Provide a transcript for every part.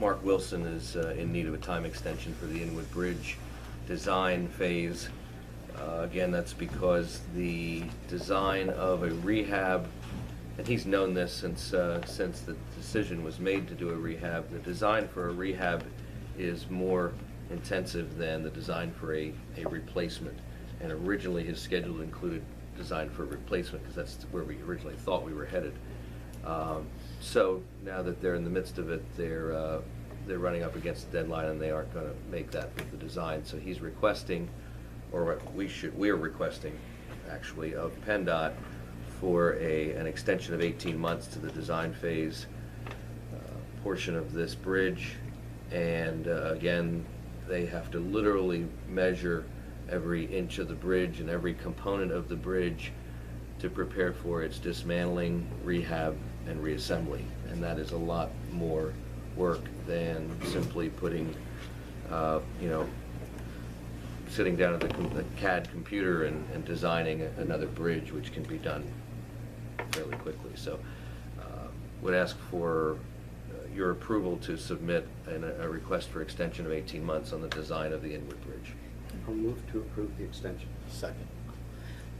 Mark Wilson is in need of a time extension for the Inwood Bridge design phase. Again, that's because the design of a rehab, and he's known this since the decision was made to do a rehab, the design for a rehab is more intensive than the design for a replacement. And originally his schedule included design for a replacement because that's where we originally thought we were headed. So now that they're in the midst of it, they're running up against the deadline and they aren't going to make that with the design. So he's requesting, or we're requesting actually of PennDOT for an extension of 18 months to the design phase portion of this bridge. And again, they have to literally measure every inch of the bridge and every component of the bridge to prepare for its dismantling, rehab, and reassembly. And that is a lot more work than simply putting, sitting down at the CAD computer and designing another bridge, which can be done fairly quickly. So would ask for your approval to submit a request for extension of 18 months on the design of the Inwood Bridge. I'll move to approve the extension. Second.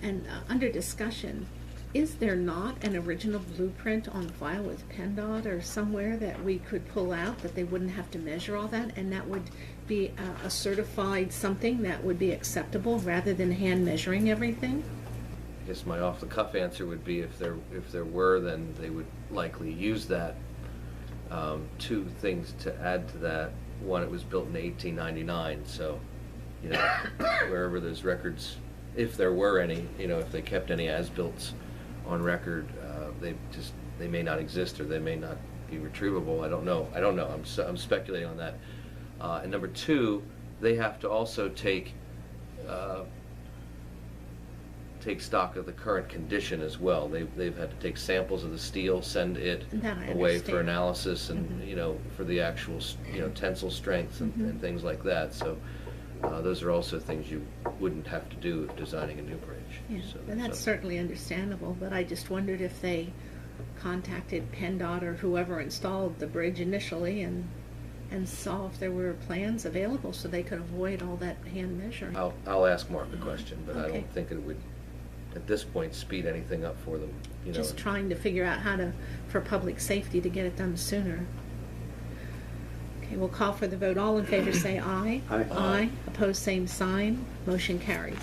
And under discussion, is there not an original blueprint on file with PennDOT or somewhere that we could pull out that they wouldn't have to measure all that, and that would be a certified something that would be acceptable rather than hand measuring everything? I guess my off-the-cuff answer would be if there were, then they would likely use that. Two things to add to that. One, it was built in 1899, so wherever there's records, if there were any, if they kept any as-builts on record, they may not exist or they may not be retrievable. I don't know. I'm speculating on that. And number two, they have to also take stock of the current condition as well. They've had to take samples of the steel, send it away for analysis, and for the actual tensile strength and things like that. So those are also things you wouldn't have to do if designing a new bridge. Yeah, So and that's certainly understandable, but I just wondered if they contacted PennDOT or whoever installed the bridge initially and saw if there were plans available so they could avoid all that hand measuring. I'll ask Mark the question, but Okay. I don't think it would, at this point, speed anything up for them. Just trying to figure out how to, for public safety, to get it done sooner. Okay, we'll call for the vote. All in favor say aye. Aye. Aye. Opposed, same sign. Motion carries.